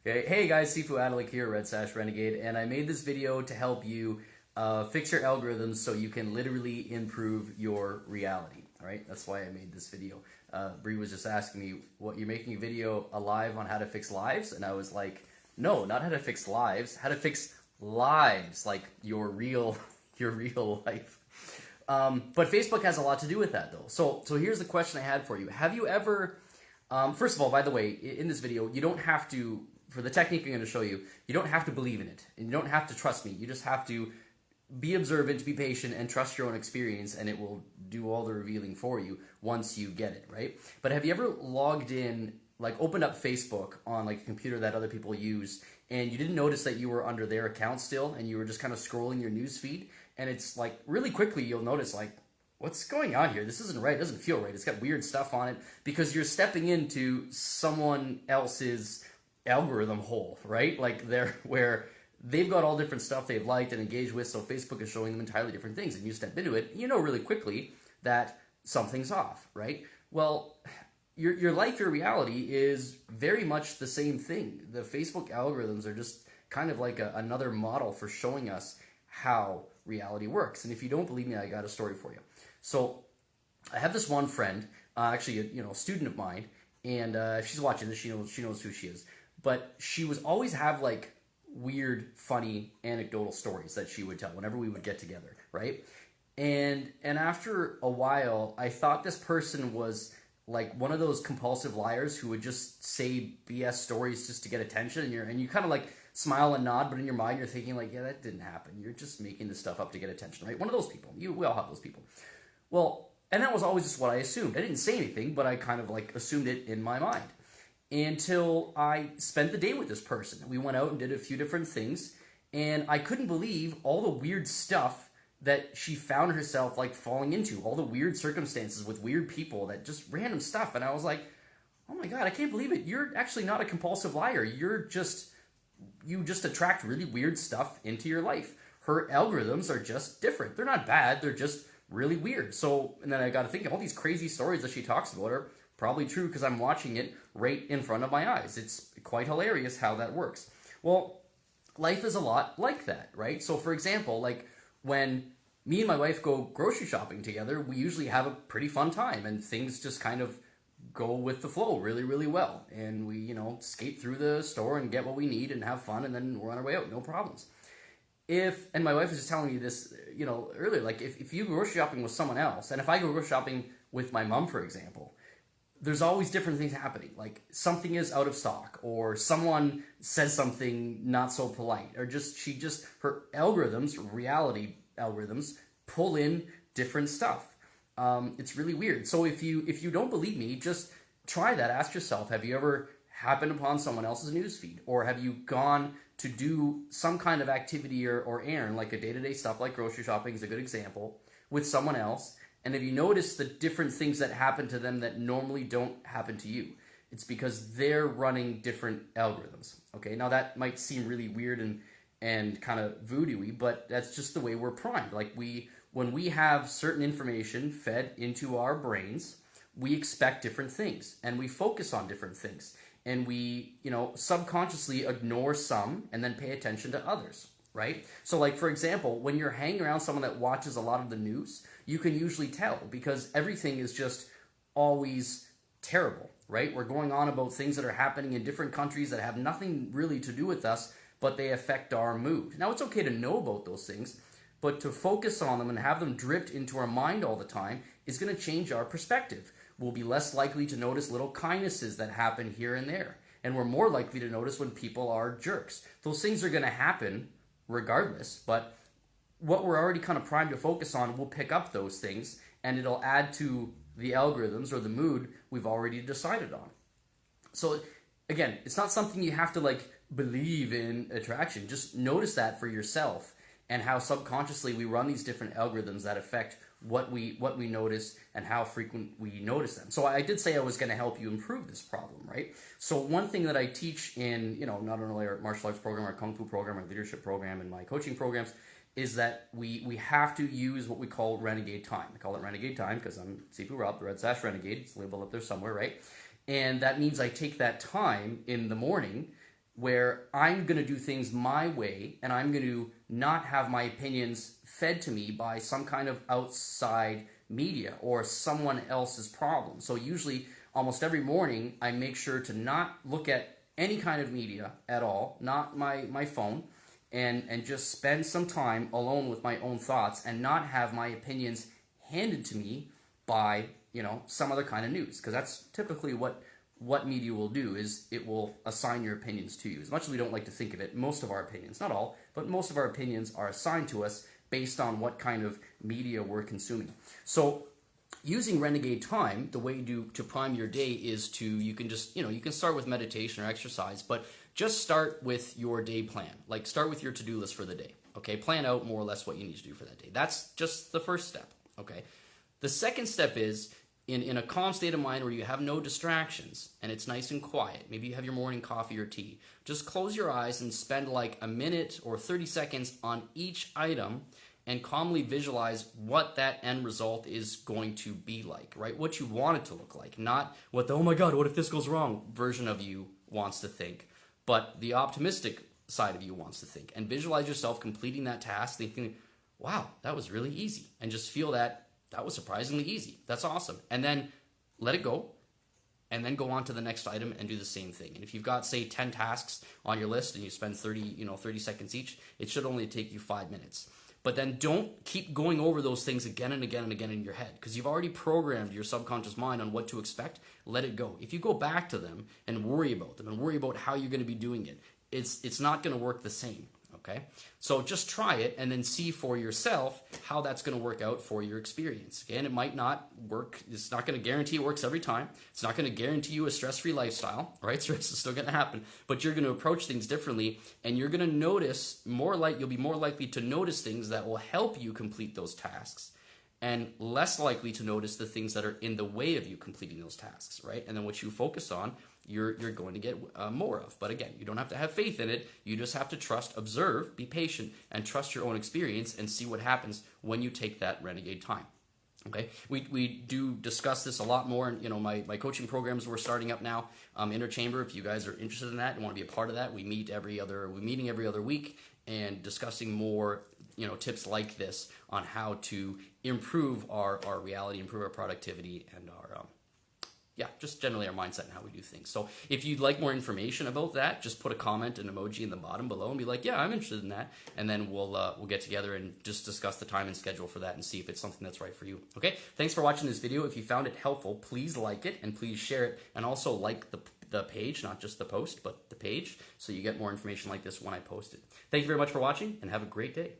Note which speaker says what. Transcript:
Speaker 1: Okay, hey guys, Sifu Adalik here, Red Sash Renegade, and I made this video to help you fix your algorithms so you can literally improve your reality. All right, that's why I made this video. Bree was just asking me, "What, you're making a video alive on how to fix lives?" And I was like, "No, not how to fix lives. How to fix lives, like your real, your real life." But Facebook has a lot to do with that, though. So here's the question I had for you: Have you ever first of all, by the way, in this video, you don't have to, for the technique I'm going to show you, you don't have to believe in it. And you don't have to trust me. You just have to be observant, be patient, and trust your own experience, and it will do all the revealing for you once you get it, right? But have you ever logged in, like opened up Facebook on like a computer that other people use, and you didn't notice that you were under their account still, and you were just kind of scrolling your news feed, and it's like really quickly you'll notice like, what's going on here? This isn't right. It doesn't feel right. It's got weird stuff on it because you're stepping into someone else's algorithm hole, right? Like they're where they've got all different stuff they've liked and engaged with, so Facebook is showing them entirely different things, and you step into it, you know really quickly that something's off, right? Well, your life, your reality is very much the same thing. The Facebook algorithms are just kind of like another model for showing us how reality works. And if you don't believe me, I got a story for you. So I have this one friend, actually a student of mine, and if she's watching this, she knows who she is. But she was always have like weird, funny, anecdotal stories that she would tell whenever we would get together, right? And after a while, I thought this person was like one of those compulsive liars who would just say BS stories just to get attention, and you kind of like smile and nod, but in your mind you're thinking like, yeah, that didn't happen. You're just making this stuff up to get attention, right? One of those people. We all have those people. Well, and that was always just what I assumed. I didn't say anything, but I kind of like assumed it in my mind until I spent the day with this person. We went out and did a few different things, and I couldn't believe all the weird stuff that she found herself like falling into, all the weird circumstances with weird people, that just random stuff. And I was like, oh my God, I can't believe it. You're actually not a compulsive liar. You just attract really weird stuff into your life. Her algorithms are just different. They're not bad. They're just really weird. So, and then I got to think, all these crazy stories that she talks about are probably true because I'm watching it right in front of my eyes. It's quite hilarious how that works. Well, life is a lot like that, right? So, for example, like when me and my wife go grocery shopping together, we usually have a pretty fun time, and things just kind of go with the flow really, really well. And we, skate through the store and get what we need and have fun, and then we're on our way out, no problems. And my wife was just telling me this, earlier, like if you go grocery shopping with someone else, and if I go grocery shopping with my mom, for example, there's always different things happening. Like something is out of stock, or someone says something not so polite, or her algorithms, reality algorithms, pull in different stuff. It's really weird. So if you don't believe me, just try that. Ask yourself, have you ever happened upon someone else's newsfeed, or have you gone to do some kind of activity or errand, like a day-to-day stuff like grocery shopping is a good example, with someone else, and have you noticed the different things that happen to them that normally don't happen to you? It's because they're running different algorithms. Okay, now that might seem really weird and kind of voodoo-y, but that's just the way we're primed. Like when we have certain information fed into our brains, we expect different things, and we focus on different things. And we, subconsciously ignore some and then pay attention to others, right? So like, for example, when you're hanging around someone that watches a lot of the news, you can usually tell because everything is just always terrible, right? We're going on about things that are happening in different countries that have nothing really to do with us, but they affect our mood. Now, it's okay to know about those things, but to focus on them and have them dripped into our mind all the time is going to change our perspective. We'll be less likely to notice little kindnesses that happen here and there. And we're more likely to notice when people are jerks. Those things are going to happen regardless, but what we're already kind of primed to focus on will pick up those things, and it'll add to the algorithms or the mood we've already decided on. So again, it's not something you have to like believe in attraction. Just notice that for yourself, and how subconsciously we run these different algorithms that affect what we notice and how frequent we notice them. So I did say I was going to help you improve this problem, right? So one thing that I teach in, not only our martial arts program, our kung fu program, our leadership program, and my coaching programs, is that we have to use what we call renegade time. I call it renegade time because I'm Sifu Rob, the Red Sash Renegade. It's labeled up there somewhere, right? And that means I take that time in the morning where I'm going to do things my way and I'm going to not have my opinions fed to me by some kind of outside media or someone else's problem. So usually almost every morning I make sure to not look at any kind of media at all, not my phone, and just spend some time alone with my own thoughts and not have my opinions handed to me by, some other kind of news, because that's typically what media will do. Is it will assign your opinions to you. As much as we don't like to think of it, most of our opinions, not all, but most of our opinions are assigned to us based on what kind of media we're consuming. So using Renegade Time, the way to prime your day is you can just, you can start with meditation or exercise, but just start with your day plan. Like, start with your to-do list for the day. Okay, plan out more or less what you need to do for that day. That's just the first step. Okay, the second step is in a calm state of mind where you have no distractions and it's nice and quiet. Maybe you have your morning coffee or tea. Just close your eyes and spend like a minute or 30 seconds on each item and calmly visualize what that end result is going to be like, right? What you want it to look like, not what the, oh my God, what if this goes wrong version of you wants to think, but the optimistic side of you wants to think. And visualize yourself completing that task, thinking, wow, that was really easy. And just feel that was surprisingly easy. That's awesome. And then let it go. And then go on to the next item and do the same thing. And if you've got, say, 10 tasks on your list and you spend 30 seconds each, it should only take you 5 minutes. But then don't keep going over those things again and again and again in your head, because you've already programmed your subconscious mind on what to expect. Let it go. If you go back to them and worry about them and worry about how you're going to be doing it, it's not going to work the same. Okay, so just try it and then see for yourself how that's going to work out for your experience. Okay, and it might not work. It's not going to guarantee it works every time. It's not going to guarantee you a stress-free lifestyle, right? Stress is still going to happen, but you're going to approach things differently, and you're going to notice you'll be more likely to notice things that will help you complete those tasks, and less likely to notice the things that are in the way of you completing those tasks, right? And then what you focus on, you're going to get more of. But again, you don't have to have faith in it. You just have to trust, observe, be patient, and trust your own experience and see what happens when you take that Renegade Time. Okay, we do discuss this a lot more in my coaching programs we're starting up now. Inner Chamber, if you guys are interested in that and want to be a part of that, we're meeting every other week and discussing more tips like this on how to improve our reality, improve our productivity, and our just generally our mindset and how we do things. So if you'd like more information about that, just put a comment, an emoji in the bottom below, and be like, yeah, I'm interested in that, and then we'll get together and just discuss the time and schedule for that and see if it's something that's right for you. Okay, thanks for watching this video. If you found it helpful, please like it and please share it, and also like the page, not just the post, but the page, so you get more information like this when I post it. Thank you very much for watching, and have a great day.